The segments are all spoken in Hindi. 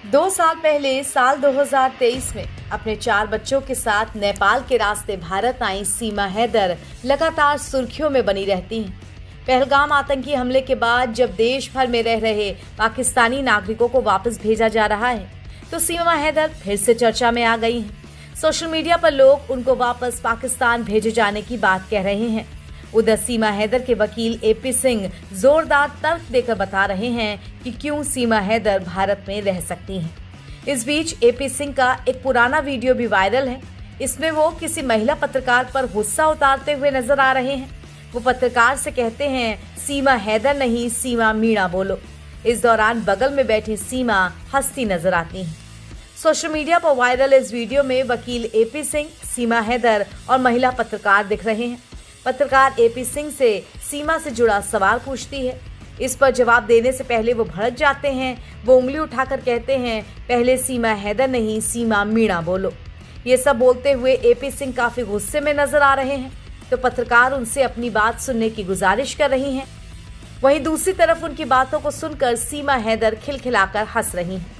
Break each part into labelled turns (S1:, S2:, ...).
S1: 2 साल पहले साल 2023 में अपने 4 बच्चों के साथ नेपाल के रास्ते भारत आई सीमा हैदर लगातार सुर्खियों में बनी रहती हैं। पहलगाम आतंकी हमले के बाद जब देश भर में रह रहे पाकिस्तानी नागरिकों को वापस भेजा जा रहा है, तो सीमा हैदर फिर से चर्चा में आ गई हैं। सोशल मीडिया पर लोग उनको वापस पाकिस्तान भेजे जाने की बात कह रहे हैं। उधर सीमा हैदर के वकील एपी सिंह जोरदार तर्क देकर बता रहे हैं कि क्यों सीमा हैदर भारत में रह सकती हैं। इस बीच एपी सिंह का एक पुराना वीडियो भी वायरल है। इसमें वो किसी महिला पत्रकार पर गुस्सा उतारते हुए नजर आ रहे हैं। वो पत्रकार से कहते हैं, सीमा हैदर नहीं सीमा मीणा बोलो। इस दौरान बगल में बैठी सीमा हंसती नजर आती हैं। सोशल मीडिया पर वायरल इस वीडियो में वकील एपी सिंह, सीमा हैदर और महिला पत्रकार दिख रहे हैं। पत्रकार एपी सिंह से सीमा से जुड़ा सवाल पूछती है। इस पर जवाब देने से पहले वो भड़क जाते हैं। वो उंगली उठाकर कहते हैं, पहले सीमा हैदर नहीं सीमा मीणा बोलो। ये सब बोलते हुए एपी सिंह काफी गुस्से में नजर आ रहे हैं, तो पत्रकार उनसे अपनी बात सुनने की गुजारिश कर रही हैं। वहीं दूसरी तरफ उनकी बातों को सुनकर सीमा हैदर खिलखिलाकर हंस रही हैं।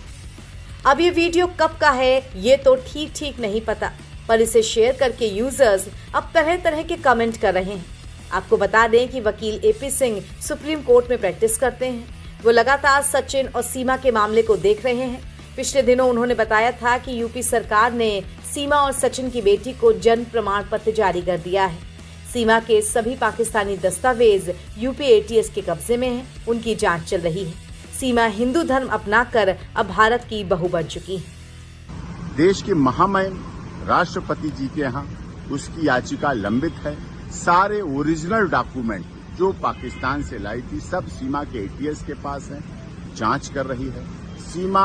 S1: अब ये वीडियो कब का है ये तो ठीक नहीं पता, पर इसे शेयर करके यूजर्स अब तरह तरह के कमेंट कर रहे हैं। आपको बता दें कि वकील एपी सिंह सुप्रीम कोर्ट में प्रैक्टिस करते हैं। वो लगातार सचिन और सीमा के मामले को देख रहे हैं। पिछले दिनों उन्होंने बताया था कि यूपी सरकार ने सीमा और सचिन की बेटी को जन्म प्रमाण पत्र जारी कर दिया है। सीमा के सभी पाकिस्तानी दस्तावेज यूपी एटीएस के कब्जे में हैं। उनकी जांच चल रही है। सीमा हिंदू धर्म अपनाकर अब भारत की बहू बन चुकी है।
S2: देश के महामहिम राष्ट्रपति जी के यहाँ उसकी याचिका लंबित है। सारे ओरिजिनल डॉक्यूमेंट जो पाकिस्तान से लाई थी सब सीमा के एटीएस के पास है, जांच कर रही है। सीमा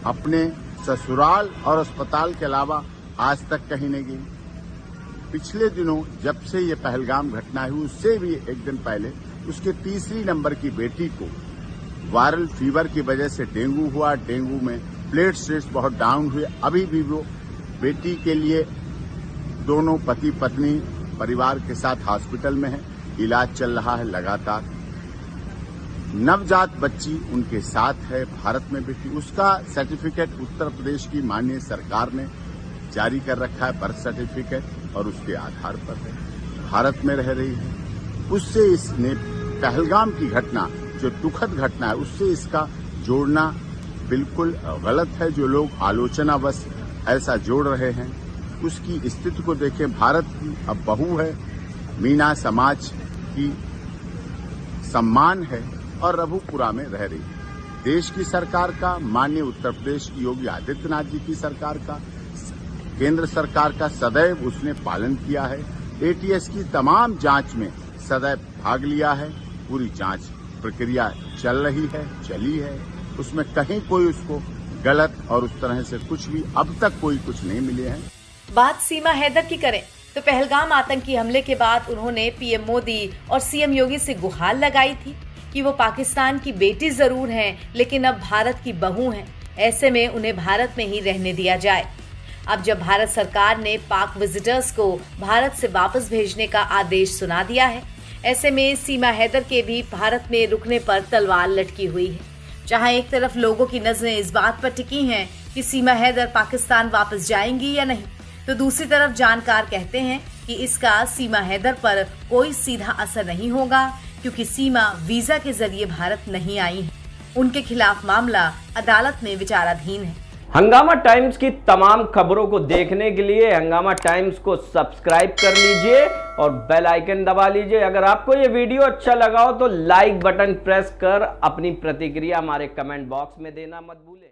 S2: अपने ससुराल और अस्पताल के अलावा आज तक कहीं नहीं गई। पिछले दिनों जब से ये पहलगाम घटना हुई उससे भी एक दिन पहले उसके तीसरी नंबर की बेटी को वायरल फीवर की वजह से डेंगू हुआ। डेंगू में प्लेटलेट्स बहुत डाउन हुए। अभी भी वो बेटी के लिए दोनों पति पत्नी परिवार के साथ हॉस्पिटल में है, इलाज चल रहा है लगातार। नवजात बच्ची उनके साथ है भारत में बेटी। उसका सर्टिफिकेट उत्तर प्रदेश की माननीय सरकार ने जारी कर रखा है, बर्थ सर्टिफिकेट, और उसके आधार पर है भारत में रह रही है। उससे इसने पहलगाम की घटना जो दुखद घटना है उससे इसका जोड़ना बिल्कुल गलत है। जो लोग आलोचनावश ऐसा जोड़ रहे हैं उसकी स्थिति को देखें। भारत की अब बहू है, मीणा समाज की सम्मान है और रघुपुरा में रह रही है। देश की सरकार का, माननीय उत्तर प्रदेश की योगी आदित्यनाथ जी की सरकार का, केंद्र सरकार का सदैव उसने पालन किया है। एटीएस की तमाम जांच में सदैव भाग लिया है। पूरी जांच प्रक्रिया चल रही है, चली है। उसमें कहीं कोई उसको गलत और उस तरह से कुछ भी अब तक कोई कुछ नहीं मिले हैं।
S1: बात सीमा हैदर की करें तो पहलगाम आतंकी हमले के बाद उन्होंने पीएम मोदी और सीएम योगी से गुहार लगाई थी कि वो पाकिस्तान की बेटी जरूर हैं, लेकिन अब भारत की बहू हैं। ऐसे में उन्हें भारत में ही रहने दिया जाए। अब जब भारत सरकार ने पाक विजिटर्स को भारत से वापस भेजने का आदेश सुना दिया है, ऐसे में सीमा हैदर के भी भारत में रुकने पर तलवार लटकी हुई है। जहां एक तरफ लोगों की नजरें इस बात पर टिकी हैं कि सीमा हैदर पाकिस्तान वापस जाएंगी या नहीं, तो दूसरी तरफ जानकार कहते हैं कि इसका सीमा हैदर पर कोई सीधा असर नहीं होगा, क्योंकि सीमा वीजा के जरिए भारत नहीं आई है। उनके खिलाफ मामला अदालत में विचाराधीन है।
S3: हंगामा टाइम्स की तमाम खबरों को देखने के लिए हंगामा टाइम्स को सब्सक्राइब कर लीजिए और बेल आइकन दबा लीजिए। अगर आपको ये वीडियो अच्छा लगा हो तो लाइक बटन प्रेस कर अपनी प्रतिक्रिया हमारे कमेंट बॉक्स में देना मत भूलें।